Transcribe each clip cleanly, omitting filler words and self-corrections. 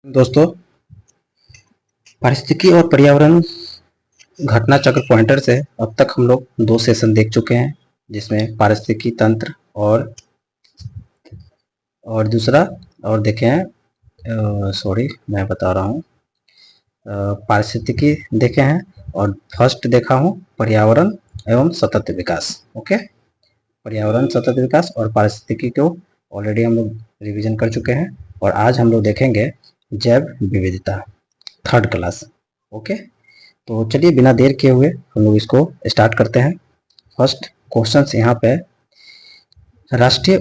दोस्तों, पारिस्थितिकी और पर्यावरण घटना चक्र पॉइंटर से अब तक हम लोग 2 सेशन देख चुके हैं, जिसमें पारिस्थितिकी तंत्र और दूसरा और देखे हैं। सॉरी, मैं बता रहा हूँ। पारिस्थितिकी देखे हैं और फर्स्ट देखा हूँ पर्यावरण एवं सतत विकास। ओके, पर्यावरण सतत विकास और पारिस्थितिकी को ऑलरेडी हम लोग रिवीजन कर चुके हैं और आज हम लोग देखेंगे जैव विविधता, थर्ड क्लास। ओके, तो चलिए बिना देर किए हुए हम लोग इसको स्टार्ट करते हैं। फर्स्ट क्वेश्चन यहाँ पे, राष्ट्रीय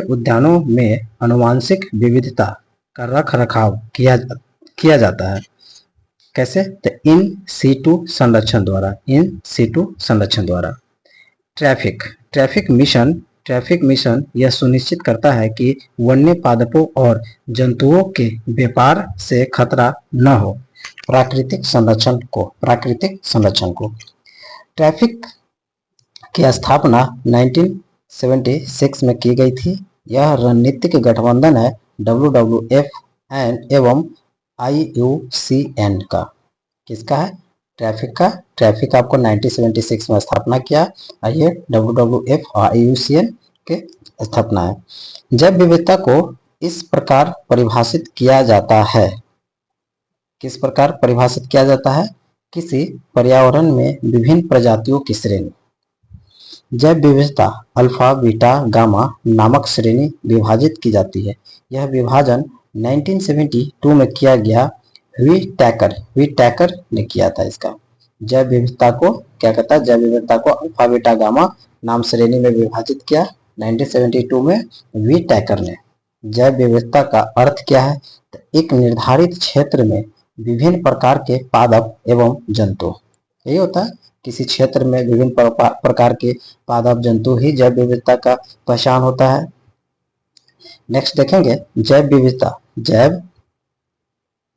उद्यानों में आनुवांशिक विविधता का रख रखाव किया जाता है। कैसे? तो इन सीटू संरक्षण द्वारा। ट्रैफिक मिशन यह सुनिश्चित करता है कि वन्य पादपों और जंतुओं के व्यापार से खतरा न हो। प्राकृतिक संरक्षण को ट्रैफिक की स्थापना 1976 में की गई थी। यह रणनीतिक गठबंधन है WWF एवं IUCN का। किसका है? ट्रैफिक आपको 1976 में स्थापना किया। ये WWF और IUCN के स्थापना है। जैव विविधता को इस प्रकार परिभाषित किया जाता है। किस प्रकार परिभाषित किया जाता है? किसी पर्यावरण में विभिन्न प्रजातियों की श्रेणी। जैव विविधता अल्फा, बीटा, गामा नामक श्रेणी विभाजित की जाती है। यह विभाजन 1972 में किया गया। वी टैकर ने किया था इसका। जैव विविधता को क्या कहता है? जैव विविधता को अल्फा, बीटा, गामा नाम श्रेणी में विभाजित किया 1972 में वी टैकर ने। जैव विविधता का अर्थ क्या है? तो एक निर्धारित क्षेत्र में विभिन्न प्रकार के पादप एवं जंतु, यही होता है। किसी क्षेत्र में विभिन्न प्रकार के पादप जंतु ही जैव विविधता का पहचान होता है। नेक्स्ट देखेंगे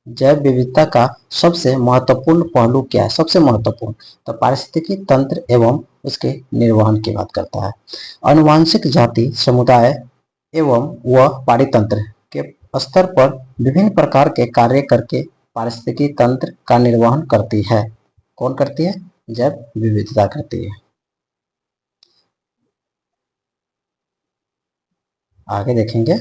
जैव विविधता का सबसे महत्वपूर्ण पहलू क्या है? सबसे महत्वपूर्ण तो पारिस्थितिकी तंत्र एवं उसके निर्वहन की बात करता है। आनुवांशिक जाति समुदाय एवं वह पारितंत्र के स्तर पर विभिन्न प्रकार के कार्य करके पारिस्थितिकी तंत्र का निर्वहन करती है। कौन करती है? जैव विविधता करती है। आगे देखेंगे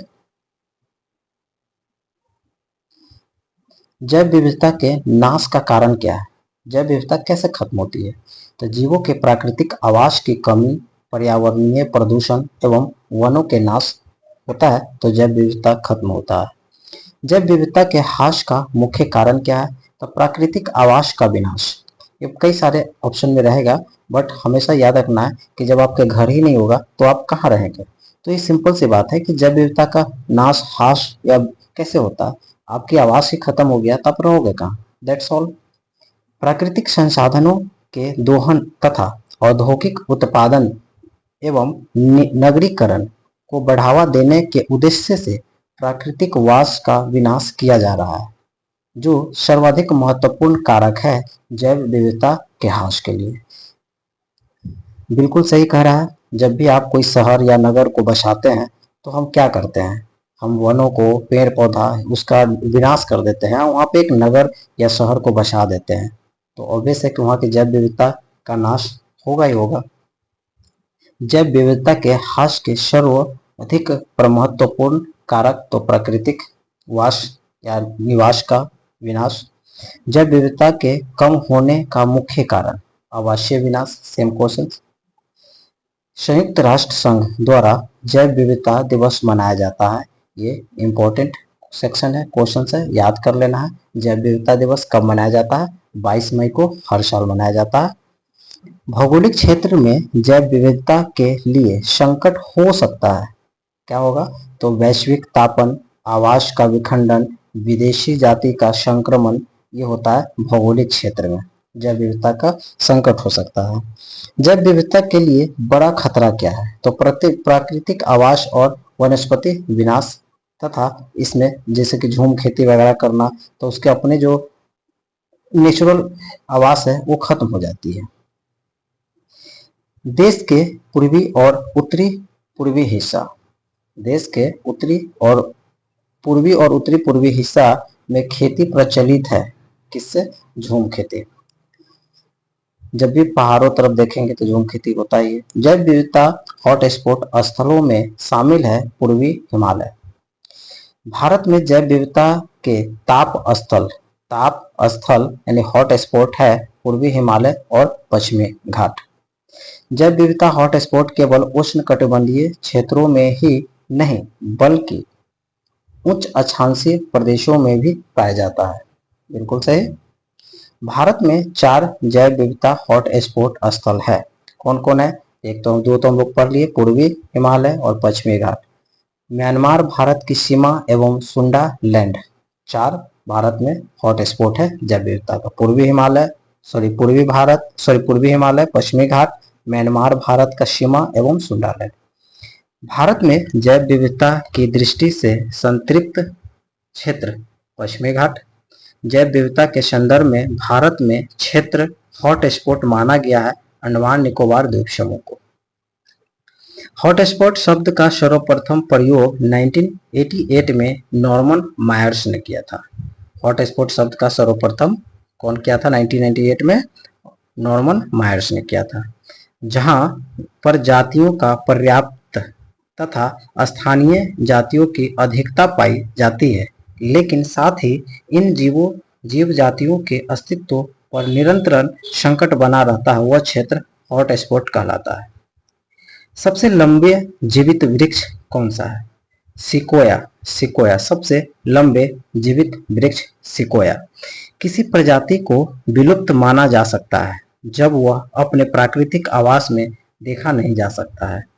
जैव विविधता के नाश का कारण क्या है? जैव विविधता कैसे खत्म होती है? तो जीवों के प्राकृतिक आवास की कमी, पर्यावरणीय प्रदूषण एवं वनों के नाश होता है तो जैव विविधता खत्म होता है। जैव विविधता के ह्रास का मुख्य कारण क्या है? तो प्राकृतिक आवास का विनाश। ये कई सारे ऑप्शन में रहेगा, बट हमेशा याद रखना है कि जब आपके घर ही नहीं होगा तो आप कहाँ रहेंगे। तो ये सिंपल सी बात है कि जैव विविधता का नाश, ह्रास या कैसे होता है? आपकी आवास ही खत्म हो गया तब रहोगे कहाँ? That's all. प्राकृतिक संसाधनों के दोहन तथा औद्योगिक उत्पादन एवं नगरीकरण को बढ़ावा देने के उद्देश्य से प्राकृतिक वास का विनाश किया जा रहा है, जो सर्वाधिक महत्वपूर्ण कारक है जैव विविधता के ह्रास के लिए। बिल्कुल सही कह रहा है। जब भी आप कोई शहर या नगर को बसाते हैं तो हम क्या करते हैं? हम वनों को, पेड़ पौधा उसका विनाश कर देते हैं, वहाँ पे एक नगर या शहर को बसा देते हैं, तो ऑब्वियस है कि वहाँ की जैव विविधता का नाश होगा ही होगा। जैव विविधता के ह्रास के सर्वाधिक महत्वपूर्ण कारक तो प्राकृतिक वास या निवास का विनाश। जैव विविधता के कम होने का मुख्य कारण आवासीय विनाश। Same question. संयुक्त राष्ट्र संघ द्वारा जैव विविधता दिवस मनाया जाता है। ये इंपॉर्टेंट सेक्शन है, क्वेश्चन है, याद कर लेना है। जैव विविधता दिवस कब मनाया जाता है? 22 मई को हर साल मनाया जाता है। भौगोलिक क्षेत्र में जैव विविधता के लिए संकट हो सकता है। क्या होगा? तो वैश्विक तापन, आवास का विखंडन, विदेशी जाति का संक्रमण, ये होता है भौगोलिक क्षेत्र में जैव विविधता का संकट हो सकता है। जैव विविधता के लिए बड़ा खतरा क्या है? तो प्राकृतिक आवास और वनस्पति विनाश तथा इसमें जैसे कि झूम खेती वगैरह करना, तो उसके अपने जो नेचुरल आवास है वो खत्म हो जाती है। देश के पूर्वी और उत्तरी पूर्वी हिस्सा, देश के उत्तरी और पूर्वी और उत्तरी पूर्वी हिस्सा में खेती प्रचलित है। किससे? झूम खेती। जब भी पहाड़ों तरफ देखेंगे तो झूम खेती होता ही है। जैव विविधता हॉटस्पॉट स्थलों में शामिल है पूर्वी हिमालय। भारत में जैव विविधता के ताप स्थल यानी हॉटस्पॉट है पूर्वी हिमालय और पश्चिमी घाट। जैव विविधता हॉटस्पॉट केवल उष्णकटिबंधीय क्षेत्रों में ही नहीं बल्कि उच्च अक्षांशीय प्रदेशों में भी पाया जाता है। बिल्कुल सही। भारत में 4 जैव विविधता हॉटस्पॉट स्थल है। कौन कौन है? एक तो दो तो हम लोग पढ़ लिए, पूर्वी हिमालय और पश्चिमी घाट। म्यांमार भारत की सीमा एवं सुंडा लैंड, 4 भारत में हॉटस्पॉट है जैव विविधता का। पूर्वी हिमालय, पश्चिमी घाट, म्यांमार भारत का सीमा एवं सुंडा लैंड। भारत में जैव विविधता की दृष्टि से संतृप्त क्षेत्र पश्चिमी घाट। जैव विविधता के संदर्भ में भारत में क्षेत्र हॉटस्पॉट माना गया है अंडमान निकोबार द्वीप समूह को। हॉटस्पॉट शब्द का सर्वप्रथम प्रयोग 1988 में नॉर्मन मायर्स ने किया था। हॉटस्पॉट शब्द का सर्वप्रथम कौन किया था? 1998 में नॉर्मन मायर्स ने किया था। जहां पर जातियों का पर्याप्त तथा स्थानीय जातियों की अधिकता पाई जाती है, लेकिन साथ ही इन जीव जातियों के अस्तित्व पर निरंतर संकट बना रहता है, वह क्षेत्र हॉटस्पॉट कहलाता है। सबसे लंबे जीवित वृक्ष कौन सा है? सिकोया सबसे लंबे जीवित वृक्ष सिकोया। किसी प्रजाति को विलुप्त माना जा सकता है जब वह अपने प्राकृतिक आवास में देखा नहीं जा सकता है।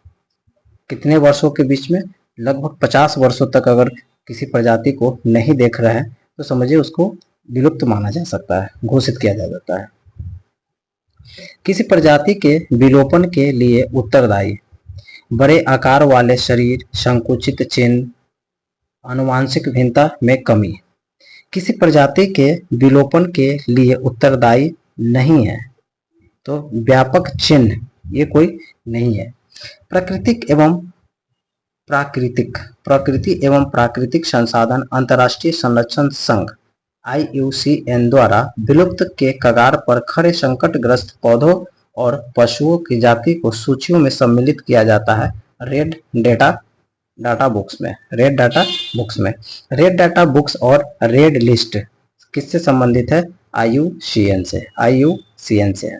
कितने वर्षों के बीच में? लगभग 50 वर्षों तक अगर किसी प्रजाति को नहीं देख रहे हैं तो समझिए उसको विलुप्त माना जा सकता है, घोषित किया जा सकता है। किसी प्रजाति के विलोपन के लिए उत्तरदायी बड़े आकार वाले शरीर, संकुचित चिन्ह, आनुवंशिक भिन्नता में कमी। किसी प्रजाति के विलोपन के लिए उत्तरदायी नहीं है तो व्यापक चिन्ह ये कोई नहीं है। प्रकृति एवं प्राकृतिक संसाधन अंतर्राष्ट्रीय संरक्षण संघ IUCN द्वारा विलुप्त के कगार पर खड़े संकटग्रस्त पौधों और पशुओं की जाति को सूचियों में सम्मिलित किया जाता है रेड डाटा बुक्स में। रेड डाटा बुक्स और रेड लिस्ट किससे संबंधित है? IUCN से है।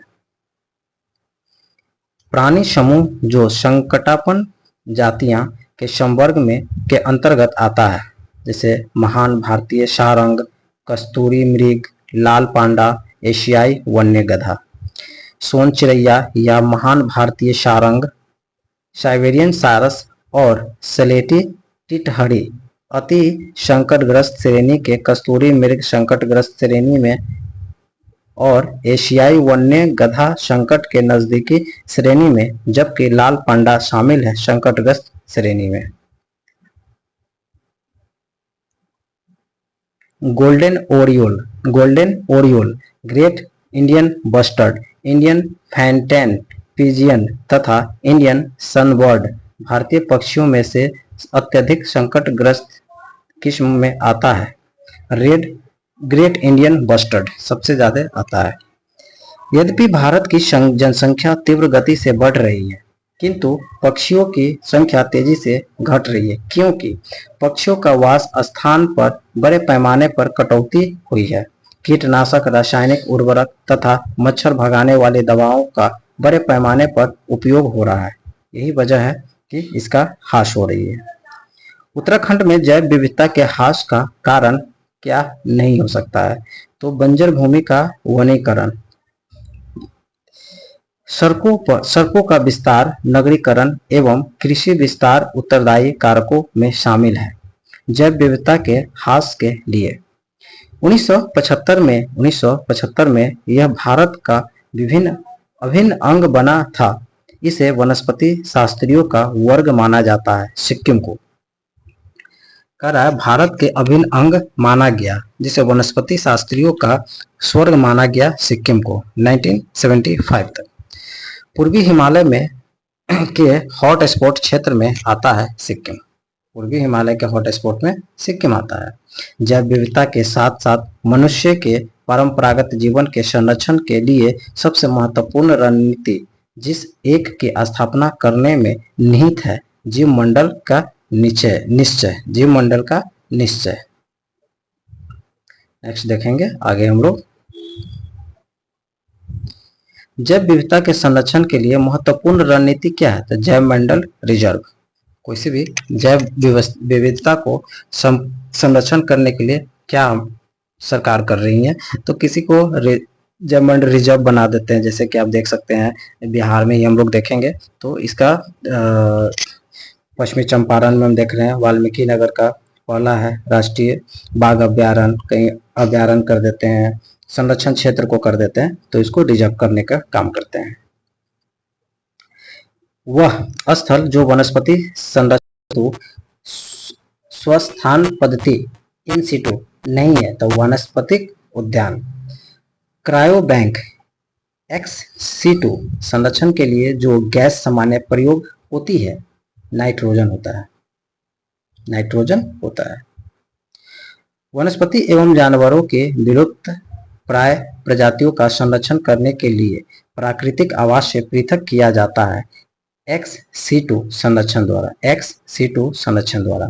प्राणी समूह जो संकटापन्न जातियां के संवर्ग में के अंतर्गत आता है, जैसे महान भारतीय सारंग, कस्तूरी मृग, लाल पांडा, एशियाई वन्य गधा। सोन चिड़ैया या महान भारतीय सारंग, साइबेरियन सारस और स्लेटी टिटहरी अति संकटग्रस्त श्रेणी के, कस्तूरी मृग संकटग्रस्त श्रेणी में और एशियाई वन्य गधा संकट के नजदीकी श्रेणी में, जबकि लाल पांडा शामिल है संकटग्रस्त श्रेणी में। Golden oriole, great Indian bustard, Indian fantail pigeon तथा इंडियन सनबर्ड भारतीय पक्षियों में से अत्यधिक संकटग्रस्त किस्म में आता है। ग्रेट इंडियन बस्टर्ड सबसे ज्यादा आता है। यद्यपि भारत की जनसंख्या तीव्र गति से बढ़ रही है, किंतु पक्षियों की संख्या तेजी से घट रही है, क्योंकि पक्षियों का वास स्थान पर बड़े पैमाने पर कटौती हुई है। कीटनाशक, रासायनिक उर्वरक तथा मच्छर भगाने वाली दवाओं का बड़े पैमाने पर उपयोग हो रहा है। यही वजह है कि इसका ह्रास हो रही है। उत्तराखंड में जैव विविधता के ह्रास का कारण क्या नहीं हो सकता है? तो बंजर भूमि का वनीकरण, सड़कों का विस्तार, नगरीकरण एवं कृषि विस्तार उत्तरदायी कारकों में शामिल है जैव विविधता के ह्रास के लिए। 1975 में यह भारत का अभिन्न अंग बना था। इसे वनस्पति शास्त्रियों का वर्ग माना जाता है। सिक्किम को कह रहा है भारत के अभिन्न अंग माना गया, जिसे वनस्पति शास्त्रियों का स्वर्ग माना गया सिक्किम को 1975 तक। पूर्वी हिमालय में के हॉट स्पॉट क्षेत्र में आता है सिक्किम। पूर्वी हिमालय के हॉटस्पॉट में सिक्किम आता है। जैव विविधता के साथ साथ मनुष्य के परंपरागत जीवन के संरक्षण के लिए सबसे महत्वपूर्ण रणनीति जिस एक की स्थापना करने में निहित है, जीवमंडल का निश्चय। जीवमंडल का निश्चय। नेक्स्ट देखेंगे आगे हम लोग। जैव विविधता के संरक्षण के लिए महत्वपूर्ण रणनीति क्या है? तो जैव मंडल रिजर्व। किसी भी जैव विविधता को संरक्षण करने के लिए क्या सरकार कर रही है? तो किसी को जैव मंडल रिजर्व बना देते हैं, जैसे कि आप देख सकते हैं बिहार में ही हम लोग देखेंगे तो इसका पश्चिमी चंपारण में हम देख रहे हैं वाल्मीकि नगर का पहला है राष्ट्रीय बाघ अभ्यारण्य, कहीं अभ्यारण्य कर देते हैं, संरक्षण क्षेत्र को कर देते हैं, तो इसको रिजर्व करने का काम करते हैं। वह स्थल जो वनस्पति संरक्षण स्वस्थान पद्धति इन सिटू नहीं है, तो वनस्पतिक उद्यान। क्रायो बैंक एक्स-सिटू संरक्षण के लिए जो गैस सामान्य प्रयोग होती है नाइट्रोजन होता है। नाइट्रोजन होता है। वनस्पति एवं जानवरों के विलुप्त प्राय प्रजातियों का संरक्षण करने के लिए प्राकृतिक आवास से पृथक किया जाता है एक्स-सिटू संरक्षण द्वारा। एक्स-सिटू संरक्षण द्वारा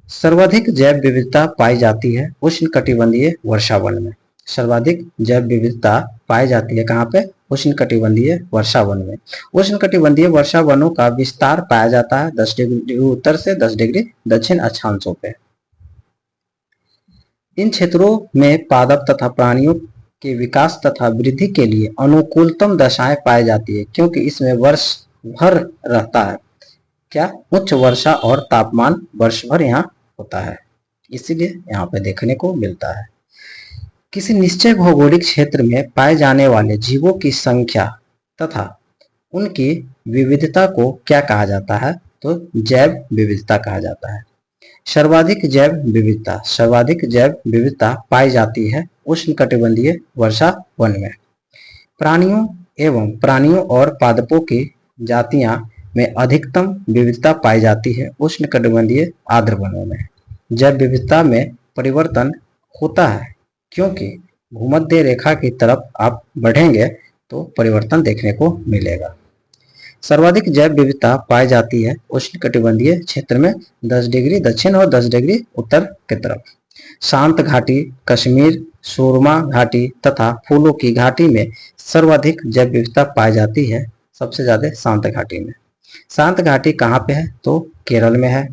सर्वाधिक जैव विविधता पाई जाती है उष्णकटिबंधीय वर्षावन में। सर्वाधिक जैव विविधता पाई जाती है कहाँ पे? उष्णकटिबंधीय वर्षावन में। उष्णकटिबंधीय वर्षावनों का विस्तार पाया जाता है 10 डिग्री उत्तर से 10 डिग्री दक्षिण अक्षांशों पे। इन क्षेत्रों में पादप तथा प्राणियों के विकास तथा वृद्धि के लिए अनुकूलतम दशाएं पाई जाती है, क्योंकि इसमें वर्ष भर रहता है क्या? उच्च वर्षा और तापमान वर्ष भर यहाँ होता है, इसीलिए यहाँ पे देखने को मिलता है। किसी निश्चय भौगोलिक क्षेत्र में पाए जाने वाले जीवों की संख्या तथा उनकी विविधता को क्या कहा जाता है? तो जैव विविधता कहा जाता है। सर्वाधिक जैव विविधता, सर्वाधिक जैव विविधता पाई जाती है उष्णकटिबंधीय वर्षावन में। प्राणियों और पादपों की जातियां में अधिकतम विविधता पाई जाती है उष्णकटिबंधीय आर्द्र वनों में। जैव विविधता में परिवर्तन होता है क्योंकि भूमध्य रेखा की तरफ आप बढ़ेंगे तो परिवर्तन देखने को मिलेगा। सर्वाधिक जैव विविधता पाई जाती है उष्णकटिबंधीय क्षेत्र में 10 डिग्री दक्षिण और 10 डिग्री उत्तर की तरफ। शांत घाटी, कश्मीर, सुरमा घाटी तथा फूलों की घाटी में सर्वाधिक जैव विविधता पाई जाती है, सबसे ज्यादा शांत घाटी में। शांत घाटी कहाँ पे है? तो केरल में है।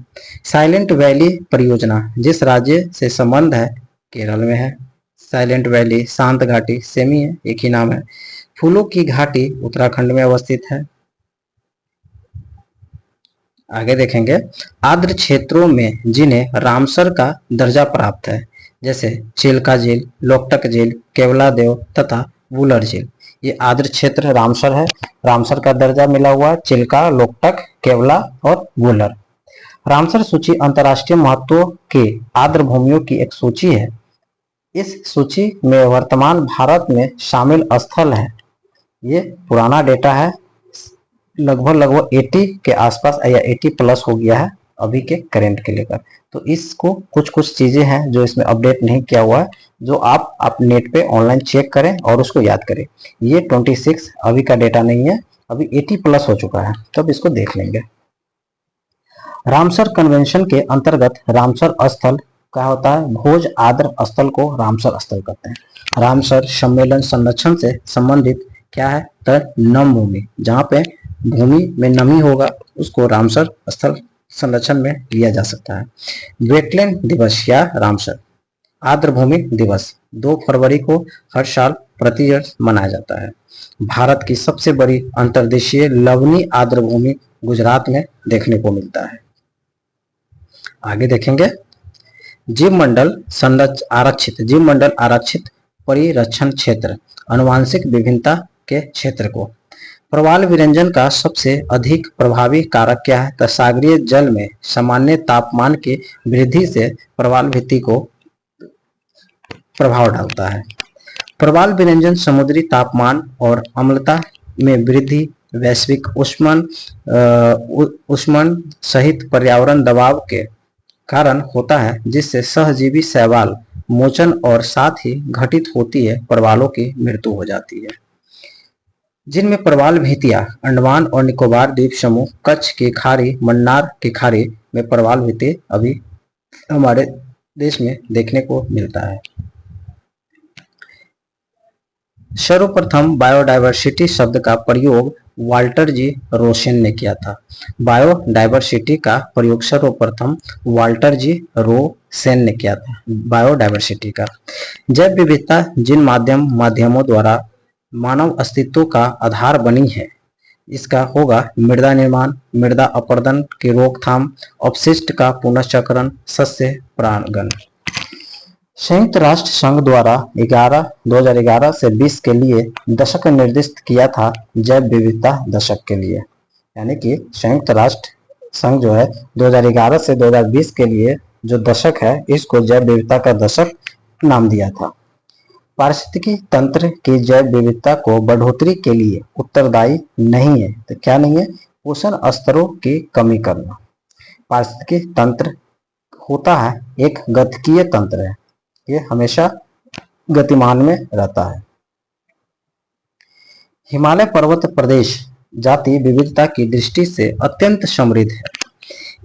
साइलेंट वैली परियोजना जिस राज्य से संबंध है? केरल में है। साइलेंट वैली, शांत घाटी सेम ही है, एक ही नाम है। फूलों की घाटी उत्तराखंड में अवस्थित है। आगे देखेंगे आर्द्र क्षेत्रों में जिन्हें रामसर का दर्जा प्राप्त है, जैसे चिल्का झील, लोकटक झील, केवलादेव तथा वुलर झील। ये आर्द्र क्षेत्र रामसर है, रामसर का दर्जा मिला हुआ है चिल्का, लोकटक, केवला और वुलर। रामसर सूची अंतर्राष्ट्रीय महत्व के आर्द्र भूमियों की एक सूची है। इस सूची में वर्तमान भारत में शामिल स्थल है। ये पुराना डेटा है, लगभग 80 के आसपास या 80 प्लस हो गया है अभी के करेंट के लेकर। तो इसको कुछ चीजें हैं जो इसमें अपडेट नहीं किया हुआ है, जो आप नेट पे ऑनलाइन चेक करें और उसको याद करें। ये 26 अभी का डेटा नहीं है, अभी 80 प्लस हो चुका है, तब इसको देख लेंगे। रामसर कन्वेंशन के अंतर्गत रामसर स्थल क्या होता है? भोज आर्द्र स्थल को रामसर स्थल कहते हैं। रामसर सम्मेलन संरक्षण से संबंधित क्या है? तो नम भूमि, जहाँ पे भूमि में नमी होगा उसको रामसर स्थल संरक्षण में लिया जा सकता है। वेटलैंड दिवस या रामसर आर्द्र भूमि दिवस 2 फरवरी को हर साल प्रति वर्ष मनाया जाता है। भारत की सबसे बड़ी अंतर्देशीय लवणी आर्द्र भूमि गुजरात में देखने को मिलता है। आगे देखेंगे जीवमंडल आरक्षित परिरक्षण क्षेत्र, आनुवांशिक विभिन्नता के क्षेत्र को। प्रवाल विरंजन का सबसे अधिक प्रभावी कारक क्या है? तो सागरीय जल में सामान्य तापमान की वृद्धि से प्रवाल भित्ति को प्रभाव डालता है। प्रवाल विरंजन समुद्री तापमान और अम्लता में वृद्धि वैश्विक उष्मन सहित पर्यावरण दबाव के कारण होता है, जिससे सहजीवी शैवाल मोचन और साथ ही घटित होती है प्रवालों की मृत्यु हो जाती है, जिनमें प्रवाल भितिया अंडमान और निकोबार द्वीप समूह, कच्छ की खाड़ी, मन्नार की खाड़ी में प्रवाल भित्ति अभी हमारे देश में देखने को मिलता है। सर्वप्रथम बायोडायवर्सिटी शब्द का प्रयोग वाल्टर जी रोसेन ने किया था। बायोडायवर्सिटी का प्रयोग सर्वप्रथम वाल्टर जी रोसेन ने किया था। बायोडायवर्सिटी का जैव विविधता जिन माध्यमों द्वारा मानव अस्तित्व का आधार बनी है, इसका होगा मृदा निर्माण, मृदा अपरदन की रोकथाम, अपशिष्ट का पुनर्चक्रण, सस्य परागण। संयुक्त राष्ट्र संघ द्वारा 2011 से 20 के लिए दशक निर्दिष्ट किया था जैव विविधता दशक के लिए, यानी कि संयुक्त राष्ट्र संघ जो है 2011 से 2020 के लिए जो दशक है, इसको जैव विविधता का दशक नाम दिया था। पारिस्थितिकी तंत्र की जैव विविधता को बढ़ोतरी के लिए उत्तरदायी नहीं है, तो क्या नहीं है? पोषण स्तरों की कमी करना। पारिस्थितिकी तंत्र होता है एक गतिकीय तंत्र है, ये हमेशा गतिमान में रहता है। हिमालय पर्वत प्रदेश जाति विविधता की दृष्टि से अत्यंत समृद्ध है।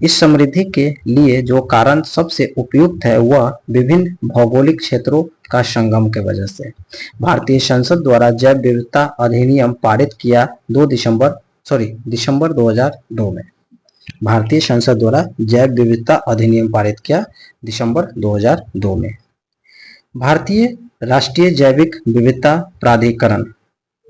इस समृद्धि के लिए जो कारण सबसे उपयुक्त है, वह विभिन्न भौगोलिक क्षेत्रों का संगम के वजह से। भारतीय संसद द्वारा जैव विविधता अधिनियम पारित किया दिसंबर 2002 में। भारतीय संसद द्वारा जैव विविधता अधिनियम पारित किया दिसंबर 2002 में। भारतीय राष्ट्रीय जैविक विविधता प्राधिकरण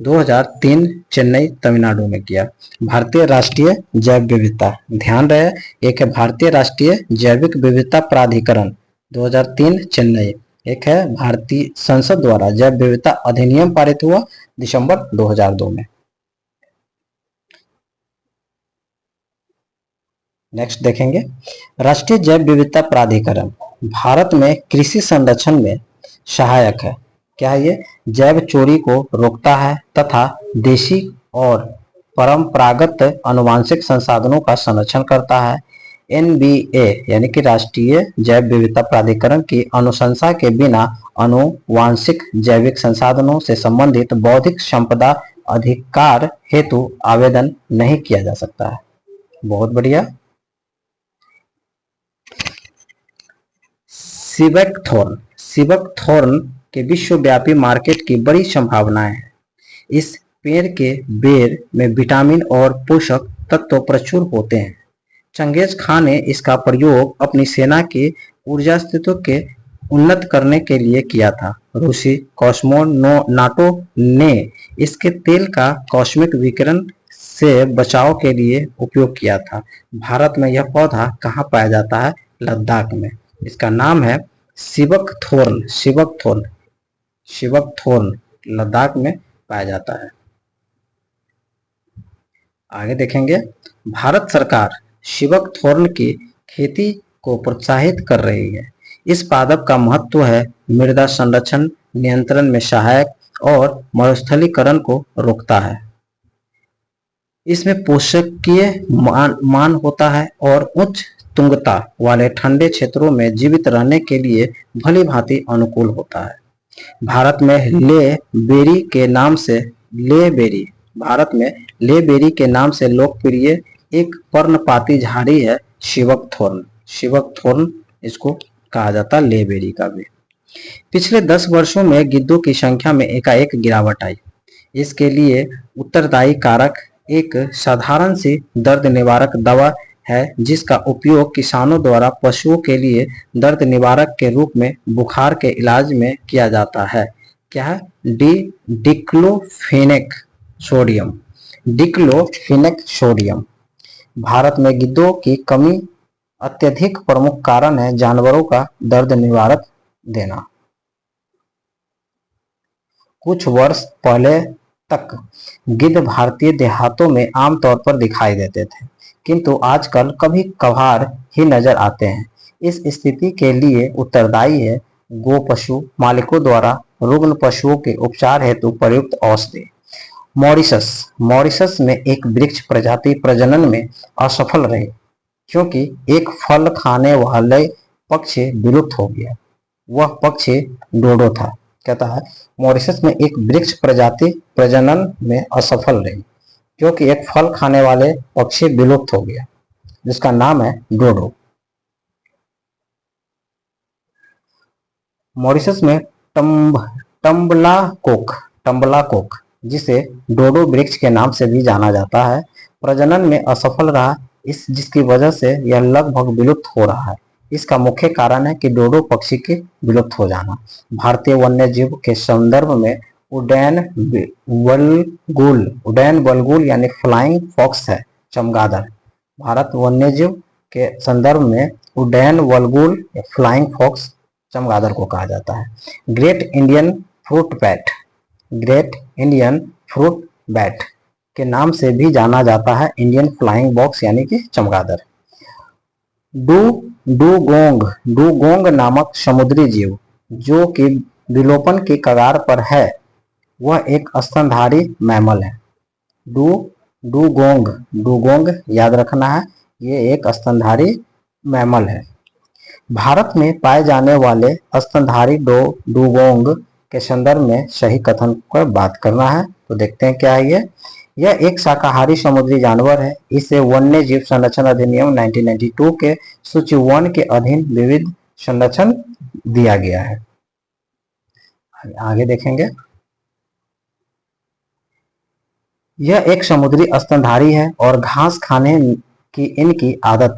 2003 चेन्नई तमिलनाडु में किया। भारतीय राष्ट्रीय जैव विविधता, ध्यान रहे, एक है भारतीय राष्ट्रीय जैविक विविधता प्राधिकरण 2003 चेन्नई, एक है भारतीय संसद द्वारा जैव विविधता अधिनियम पारित हुआ दिसंबर 2002 में। नेक्स्ट देखेंगे, राष्ट्रीय जैव विविधता प्राधिकरण भारत में कृषि संरक्षण में सहायक है। क्या है ये? जैव चोरी को रोकता है तथा देशी और परंपरागत आनुवंशिक संसाधनों का संरक्षण करता है। एनबीए यानी कि राष्ट्रीय जैव विविधता प्राधिकरण की अनुशंसा के बिना आनुवंशिक जैविक संसाधनों से संबंधित बौद्धिक संपदा अधिकार हेतु आवेदन नहीं किया जा सकता है। बहुत बढ़िया। सिबकथॉर्न के विश्वव्यापी मार्केट की बड़ी संभावनाएं हैं। इस पेड़ के बेर में विटामिन और पोषक तत्व प्रचुर होते हैं। चंगेज खान ने इसका प्रयोग अपनी सेना के ऊर्जा स्थितियों के उन्नत करने के लिए किया था। रूसी कॉस्मोनाटों ने इसके तेल का कॉस्मिक विकिरण से बचाव के लिए उपयोग किया था। भारत में यह पौधा कहाँ पाया जाता है? लद्दाख में। इसका नाम है सिबकथॉर्न लद्दाख में पाया जाता है। आगे देखेंगे, भारत सरकार सिबकथॉर्न की खेती को प्रोत्साहित कर रही है। इस पादप का महत्व है मृदा संरक्षण, नियंत्रण में सहायक और मरुस्थलीकरण को रोकता है। इसमें पोषकीय मान होता है और उच्च तुंगता वाले ठंडे क्षेत्रों में जीवित रहने के लिए भली भांति अनुकूल होता है। भारत में लेबेरी के नाम से लोकप्रिय एक पर्णपाती झाड़ी है सिबकथॉर्न इसको कहा जाता है लेबेरी का भी। पिछले 10 वर्षों में गिद्धों की संख्या में एकाएक गिरावट आई। इसके लिए उत्तरदायी कारक एक साधारण सी दर्द निवारक दवा है, जिसका उपयोग किसानों द्वारा पशुओं के लिए दर्द निवारक के रूप में बुखार के इलाज में किया जाता है। क्या है? Diclofenac sodium. भारत में गिद्धों की कमी अत्यधिक प्रमुख कारण है जानवरों का दर्द निवारक देना। कुछ वर्ष पहले तक गिद्ध भारतीय देहातों में आमतौर पर दिखाई देते थे, किंतु आजकल कभी कभार ही नजर आते हैं। इस स्थिति के लिए उत्तरदायी है गो पशु मालिकों द्वारा रुग्ण पशुओं के उपचार हेतु प्रयुक्त औषधि। मॉरिशस मॉरिशस में एक वृक्ष प्रजाति प्रजनन में असफल रही क्योंकि एक फल खाने वाले पक्षी विलुप्त हो गया। वह पक्षी डोडो था। कहता है मॉरिशस में एक वृक्ष प्रजाति प्रजनन में असफल रही क्योंकि एक फल खाने वाले पक्षी विलुप्त हो गया जिसका नाम है डोडो। मॉरिशस में टम्बलाकोक जिसे डोडो वृक्ष के नाम से भी जाना जाता है प्रजनन में असफल रहा इस जिसकी वजह से यह लगभग विलुप्त हो रहा है। इसका मुख्य कारण है कि डोडो पक्षी के विलुप्त हो जाना। भारतीय वन्य जीव के संदर्भ में उडैन बलगुल यानी फ्लाइंग फॉक्स है चमगादड़। भारत वन्य जीव के संदर्भ में उडैन बलगुल फ्लाइंग फॉक्स चमगादड़ को कहा जाता है। ग्रेट इंडियन फ्रूट बैट के नाम से भी जाना जाता है इंडियन फ्लाइंग बॉक्स यानी कि चमगादड़। डूगोंग नामक समुद्री जीव जो कि विलोपन की कगार पर है वह एक स्तनधारी मैमल है। डूगोंग याद रखना है, ये एक स्तनधारी मैमल है। भारत में पाए जाने वाले स्तनधारी डूगोंग के संदर्भ में सही कथन पर बात करना है तो देखते हैं क्या है ये। यह एक शाकाहारी समुद्री जानवर है। इसे वन्य जीव संरक्षण अधिनियम 1992 के सूची 1 के अधीन विविध संरक्षण दिया गया है। आगे देखेंगे। यह एक समुद्री स्तनधारी है और घास खाने की इनकी आदत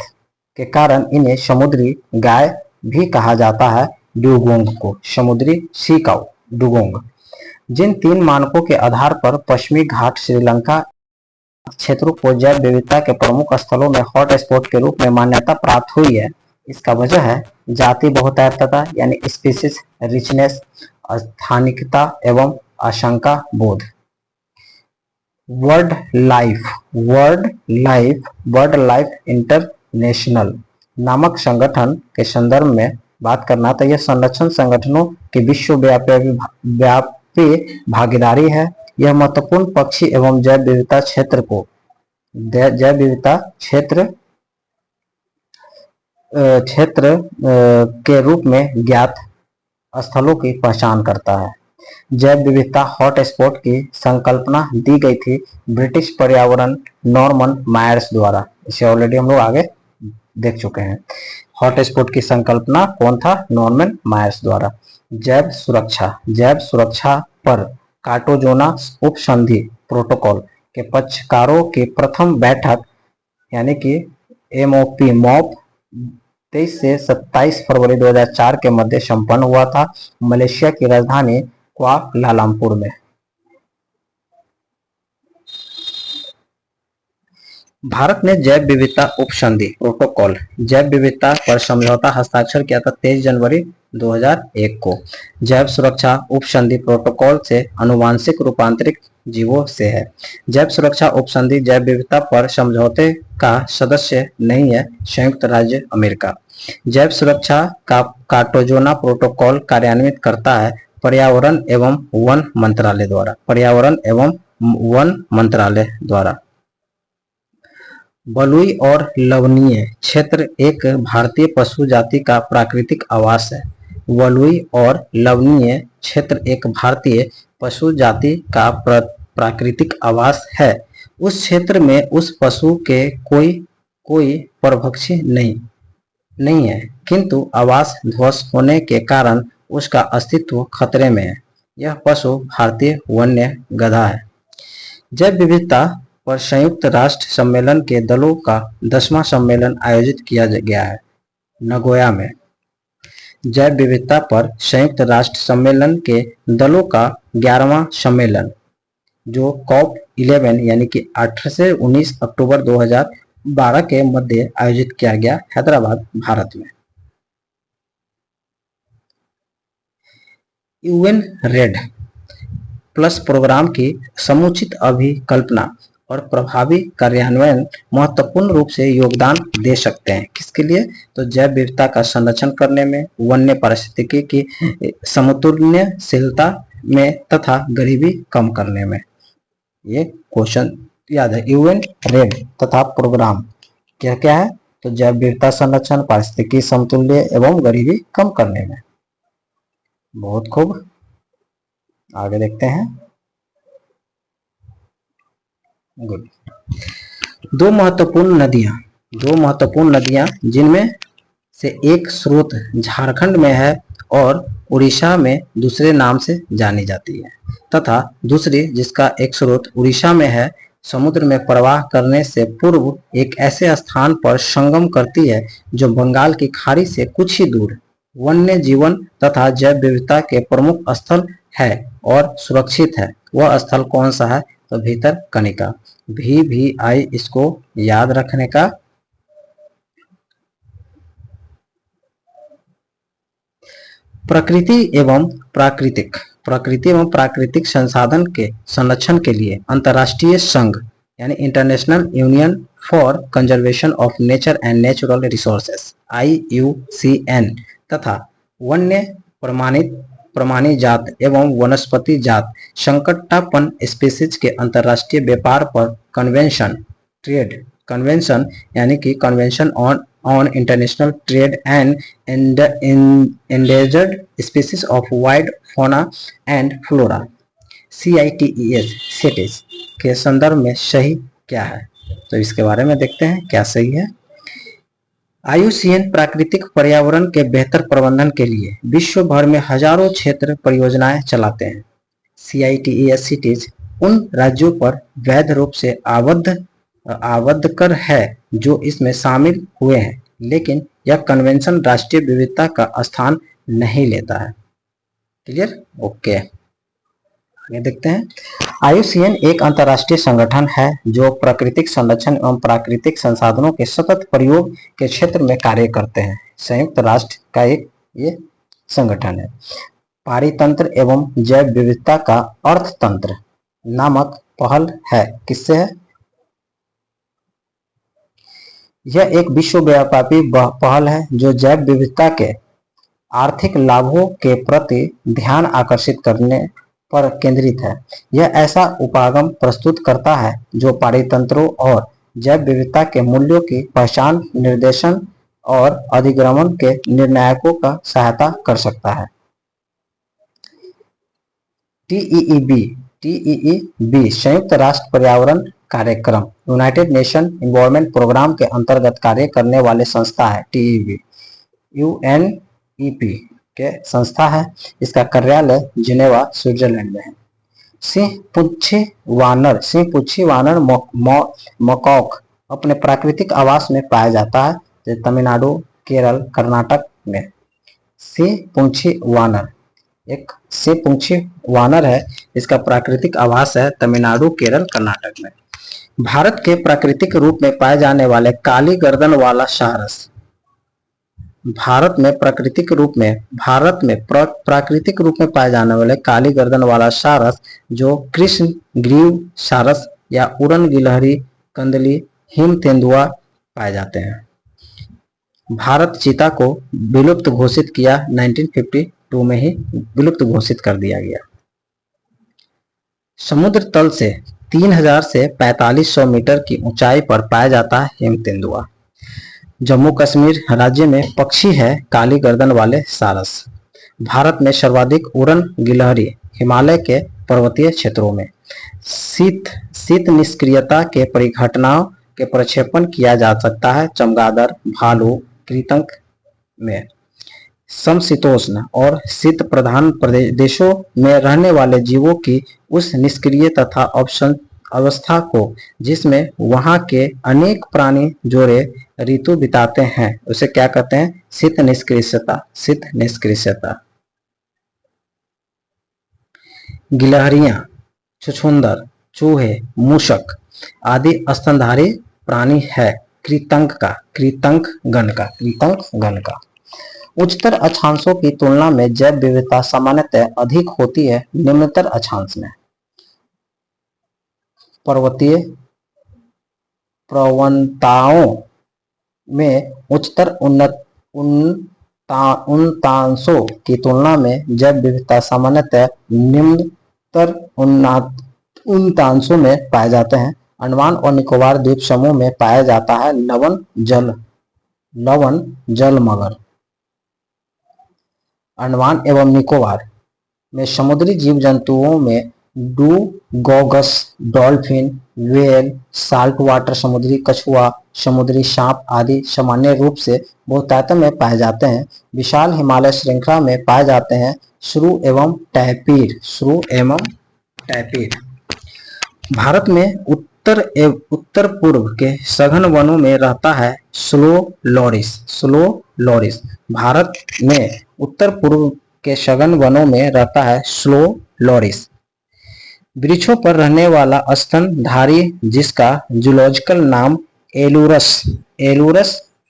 के कारण इन्हें समुद्री गाय भी कहा जाता है। डुगोंग को समुद्री सी काऊ डुगोंग। जिन 3 मानकों के आधार पर पश्चिमी घाट श्रीलंका क्षेत्रों को जैव विविधता के प्रमुख स्थलों में हॉट स्पॉट के रूप में मान्यता प्राप्त हुई है इसका वजह है जाति बहुतायतता यानी स्पीसीज रिचनेस, स्थानिकता एवं आशंका बोध। वर्ल्ड लाइफ इंटरनेशनल नामक संगठन के संदर्भ में बात करना तो यह संरक्षण संगठनों की विश्वव्यापी भागीदारी है। यह महत्वपूर्ण पक्षी एवं जैव विविधता क्षेत्र के रूप में ज्ञात स्थलों की पहचान करता है। जैव विविधता हॉट स्पॉट की संकल्पना दी गई थी ब्रिटिश पर्यावरण नॉर्मन मायर्स द्वारा। इसे ऑलरेडी हम लोग आगे देख चुके हैं। हॉट स्पॉट की संकल्पना कौन था? नॉर्मन मायर्स द्वारा। जैव सुरक्षा पर कार्टाजोना उप संधि प्रोटोकॉल के पक्षकारों की प्रथम बैठक यानी कि MOP 23 से 27 फरवरी 2004 के मध्य संपन्न हुआ था मलेशिया की राजधानी कुआलालंपुर में। भारत ने जैव विविधता उपसंधि प्रोटोकॉल जैव विविधता पर समझौता हस्ताक्षर किया था 23 जनवरी 2001 को। जैव सुरक्षा उपसंधि प्रोटोकॉल से आनुवांशिक रूपांतरित जीवों से है। जैव सुरक्षा उपसंधि जैव विविधता पर समझौते का सदस्य नहीं है संयुक्त राज्य अमेरिका। जैव सुरक्षा का कार्टाजोना प्रोटोकॉल कार्यान्वित करता है पर्यावरण एवं वन मंत्रालय द्वारा। बलुई और लवणीय क्षेत्र एक भारतीय पशु जाति का प्राकृतिक आवास है। बलुई और लवणीय क्षेत्र एक भारतीय पशु जाति का प्राकृतिक आवास है। उस क्षेत्र में उस पशु के कोई परभक्षी नहीं है किंतु आवास ध्वस्त होने के कारण उसका अस्तित्व खतरे में है। यह पशु भारतीय वन्य गधा है। जैव विविधता पर संयुक्त राष्ट्र सम्मेलन के दलों का 10वां सम्मेलन आयोजित किया गया है नगोया में। जैव विविधता पर संयुक्त राष्ट्र सम्मेलन के दलों का 11वां सम्मेलन जो COP11 यानी कि 18 से 19 अक्टूबर 2012 के मध्य आयोजित किया गया हैदराबाद भारत में। UN रेड प्लस प्रोग्राम की समुचित अभिकल्पना और प्रभावी कार्यान्वयन महत्वपूर्ण रूप से योगदान दे सकते हैं। किसके लिए? तो जैव विविधता का संरक्षण करने में, वन्य पारिस्थितिकी की समतुल्यशीलता में तथा गरीबी कम करने में। ये क्वेश्चन याद है। यूएन रेड तथा प्रोग्राम क्या क्या है? तो जैव विविधता संरक्षण, पारिस्थितिकी समतुल्य एवं गरीबी कम करने में। बहुत खूब, आगे देखते हैं। गुड। दो महत्वपूर्ण नदियां जिनमें से एक स्रोत झारखंड में है और उड़ीसा में दूसरे नाम से जानी जाती है, तथा दूसरी जिसका एक स्रोत उड़ीसा में है, समुद्र में प्रवाह करने से पूर्व एक ऐसे स्थान पर संगम करती है जो बंगाल की खाड़ी से कुछ ही दूर वन्य जीवन तथा जैव विविधता के प्रमुख स्थल है और सुरक्षित है। वह स्थल कौन सा है? तो भितरकनिका। VVI इसको याद रखने का। प्रकृति एवं प्राकृतिक संसाधन के संरक्षण के लिए अंतर्राष्ट्रीय संघ यानी international union for conservation of nature and natural resources IUCN तथा वन्य प्रमाणी जात एवं वनस्पति जात संकटापन्न स्पीसीज के अंतर्राष्ट्रीय व्यापार पर ट्रेड कन्वेंशन यानी कि convention on international trade and endangered species of wild fauna and flora CITES के संदर्भ में सही क्या है? तो इसके बारे में देखते हैं क्या सही है। IUCN प्राकृतिक पर्यावरण के बेहतर प्रबंधन के लिए विश्व भर में हजारों क्षेत्र परियोजनाएं चलाते हैं। CITES उन राज्यों पर वैध रूप से आबद्ध कर है जो इसमें शामिल हुए हैं, लेकिन यह कन्वेंशन राष्ट्रीय विविधता का स्थान नहीं लेता है। क्लियर? ओके, आगे देखते हैं। IUCN एक अंतर्राष्ट्रीय संगठन है जो प्राकृतिक संरक्षण एवं प्राकृतिक संसाधनों के सतत प्रयोग के क्षेत्र में कार्य करते हैं। संयुक्त राष्ट्र का एक ये संगठन है। पारितंत्र एवं जैव विविधता का अर्थतंत्र नामक पहल है, किससे है? यह एक विश्वव्यापी पहल है जो जैव विविधता के आर्थिक लाभों के प्रति ध्यान आकर्षित करने पर केंद्रित है। यह ऐसा उपागम प्रस्तुत करता है जो पारितंत्रों और जैव विविधता के मूल्यों की पहचान, निर्देशन और अधिग्रहण के निर्णायकों का सहायता कर सकता है। TEEB संयुक्त राष्ट्र पर्यावरण कार्यक्रम यूनाइटेड नेशन इन्वायरमेंट प्रोग्राम के अंतर्गत कार्य करने वाले संस्था है। TEEB UNEP के संस्था है। इसका कार्यालय जिनेवा स्विट्जरलैंड में है। सिंह पूछी वानर मकॉक अपने प्राकृतिक आवास में पाया जाता है, तमिलनाडु, केरल, कर्नाटक में। सिंह पूछी वानर है, इसका प्राकृतिक आवास है तमिलनाडु, केरल, कर्नाटक में। भारत के प्राकृतिक रूप में पाए जाने वाले काली गर्दन वाला सारस भारत में प्राकृतिक रूप में पाए जाने वाले काली गर्दन वाला सारस जो कृष्ण ग्रीव सारस या उड़न गिलहरी कंदली हिम तेंदुआ पाए जाते हैं। भारत चीता को विलुप्त घोषित किया 1952 में ही विलुप्त घोषित कर दिया गया। समुद्र तल से 3000 से 4500 मीटर की ऊंचाई पर पाया जाता है हिम तेंदुआ। जम्मू कश्मीर राज्य में पक्षी है काली गर्दन वाले सारस। भारत में सर्वाधिक उड़न गिलहरी हिमालय के पर्वतीय क्षेत्रों में। शीत निष्क्रियता के परिघटनाओं के प्रक्षेपण किया जा सकता है चमगादड़, भालू, कृंतक में। समशीतोष्ण और शीत प्रधान देशों में रहने वाले जीवों की उस निष्क्रिय तथा अवस्था को जिसमें वहां के अनेक प्राणी जोड़े ऋतु बिताते हैं उसे क्या कहते हैं? शीत निष्क्रियता। गिलहरियां, छुछुंदर, चूहे, मूषक आदि स्तनधारी प्राणी है कृंतकगण का। उच्चतर अक्षांशों की तुलना में जैव विविधता सामान्यतः अधिक होती है निम्नतर अक्षांश में। पर्वतीय प्रवणताओं में उच्चतर उन्नतांशों की तुलना में जैव विविधता सामान्यतः निम्नतर उन तांसों में पाए जाते हैं। अंडमान और निकोबार द्वीप समूह में पाया जाता है लवन जल मगर। अंडमान एवं निकोबार में समुद्री जीव जंतुओं में डूगॉगस, डॉल्फिन, व्हेल, साल्ट वाटर समुद्री कछुआ, समुद्री सांप आदि सामान्य रूप से बहुतायत में पाए जाते हैं। विशाल हिमालय श्रृंखला में पाए जाते हैं श्रू एवं टैपीर। भारत में उत्तर पूर्व के सघन वनों में रहता है स्लो लॉरिस। भारत में उत्तर पूर्व के सघन वनों में रहता है स्लो लॉरिस। वृक्षों पर रहने वाला स्तनधारी जिसका जूलॉजिकल नाम एलुरस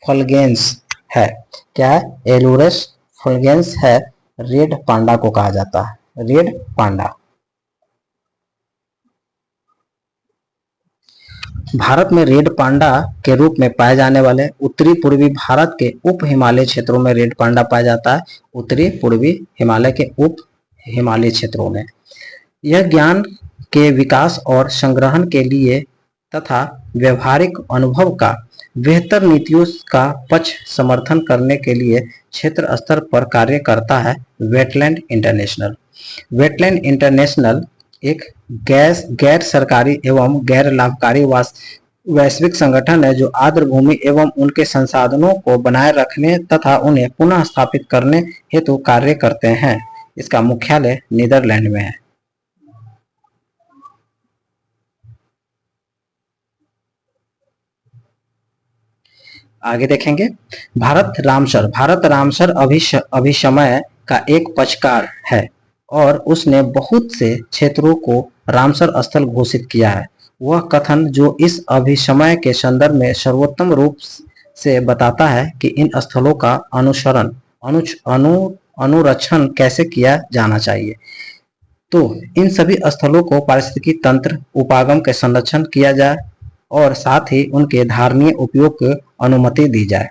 फल्गेंस है। क्या है? एलुरस फल्गेंस है। रेड पांडा को कहा जाता है, रेड पांडा। भारत में रेड पांडा के रूप में पाए जाने वाले उत्तरी पूर्वी भारत के उप हिमालय क्षेत्रों में रेड पांडा पाया जाता है। उत्तरी पूर्वी हिमालय के उप हिमालय क्षेत्रों में यह ज्ञान के विकास और संग्रहण के लिए तथा व्यवहारिक अनुभव का बेहतर नीतियों का पक्ष समर्थन करने के लिए क्षेत्र स्तर पर कार्य करता है। वेटलैंड इंटरनेशनल एक गैर सरकारी एवं गैर लाभकारी वैश्विक संगठन है जो आर्द्र भूमि एवं उनके संसाधनों को बनाए रखने तथा उन्हें पुनः स्थापित करने हेतु कार्य करते हैं। इसका मुख्यालय नीदरलैंड में है। आगे देखेंगे भारत रामसर अभिसमय का एक पक्षकार है और उसने बहुत से क्षेत्रों को रामसर स्थल घोषित किया है। वह कथन जो इस अभिसमय के संदर्भ में सर्वोत्तम रूप से बताता है कि इन स्थलों का अनुरक्षण कैसे किया जाना चाहिए। तो इन सभी स्थलों को पारिस्थितिकी तंत्र उपागम के संरक्षण किया जाए और साथ ही उनके धारणीय उपयोग की अनुमति दी जाए।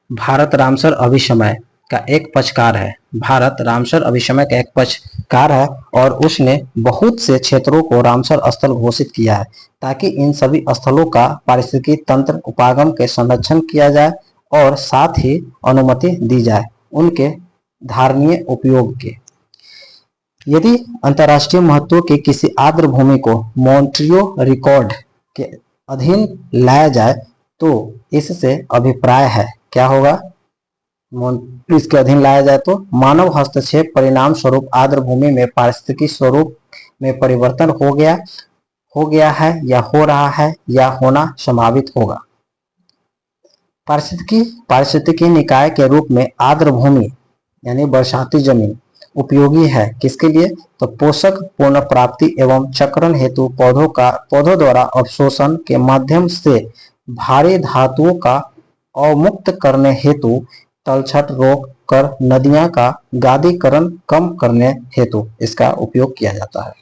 भारत रामसर अभिसमय का एक पक्षकार है। भारत रामसर अभिसमय का एक पक्षकार है और उसने बहुत से क्षेत्रों को रामसर स्थल घोषित किया है ताकि इन सभी स्थलों का पारिस्थितिकी तंत्र उपागम के संरक्षण किया जाए और साथ ही अनुमति दी जाए उनके धारणीय उपयोग के। यदि अंतर्राष्ट्रीय महत्व के किसी आर्द्र भूमि को मॉन्ट्रियो रिकॉर्ड के अधीन लाया जाए तो इससे अभिप्राय है क्या होगा? इसके अधीन लाया जाए तो मानव हस्तक्षेप परिणाम स्वरूप आर्द्र भूमि में पारिस्थितिकी स्वरूप में परिवर्तन हो गया है या हो रहा है या होना संभावित होगा। पारिस्थितिकी निकाय के रूप में आर्द्र भूमि यानी बरसाती जमीन उपयोगी है। किसके लिए? तो पोषक पूर्ण प्राप्ति एवं चक्रण हेतु पौधों द्वारा अवशोषण के माध्यम से भारी धातुओं का अवमुक्त करने हेतु, तलछट रोक कर नदियां का गादीकरण कम करने हेतु इसका उपयोग किया जाता है।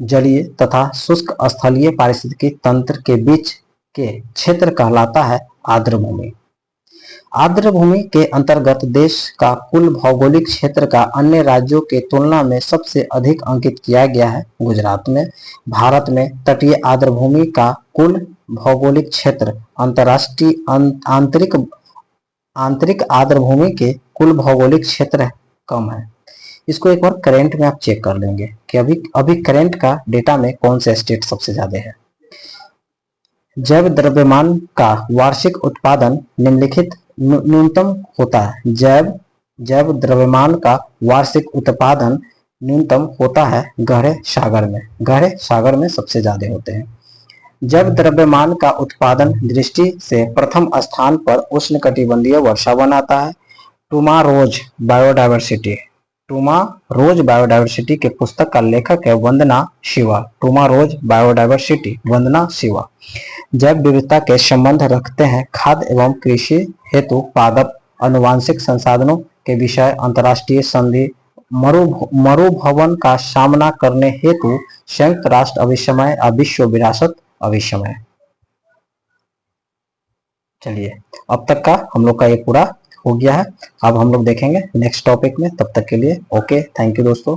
जलीय तथा शुष्क स्थलीय पारिस्थितिकी तंत्र के बीच के क्षेत्र कहलाता है आर्द्र भूमि। आर्द्र भूमि के अंतर्गत देश का कुल भौगोलिक क्षेत्र का अन्य राज्यों के तुलना में सबसे अधिक अंकित किया गया है गुजरात में। भारत में तटीय आर्द्र भूमि का कुल भौगोलिक क्षेत्र आंतरिक आर्द्र भूमि के कुल भौगोलिक क्षेत्र कम है। इसको एक बार करंट में आप चेक कर लेंगे कि अभी करंट का डेटा में कौन से स्टेट सबसे ज्यादा है। जैव द्रव्यमान का वार्षिक उत्पादन निम्नलिखित न्यूनतम होता है। जैव द्रव्यमान का वार्षिक उत्पादन न्यूनतम होता है गहरे सागर में सबसे ज्यादा होते हैं। जैव द्रव्यमान का उत्पादन दृष्टि से प्रथम स्थान पर उष्णकटिबंधीय वर्षावन आता है। टुमारोज बायोडायवर्सिटी के पुस्तक का लेखक है वंदना शिवा। टुमारोज बायोडायवर्सिटी, वंदना शिवा। जैव विविधता के संबंध रखते हैं खाद्य एवं कृषि हेतु पादप आनुवंशिक संसाधनों के विषय, अंतर्राष्ट्रीय संधि, मरुभवन का सामना करने हेतु संयुक्त राष्ट्र अभिसमय या विश्व विरासत अभिसमय। चलिए अब तक का हम लोग का ये पूरा हो गया है। अब हम लोग देखेंगे नेक्स्ट टॉपिक में, तब तक के लिए ओके, थैंक यू दोस्तों।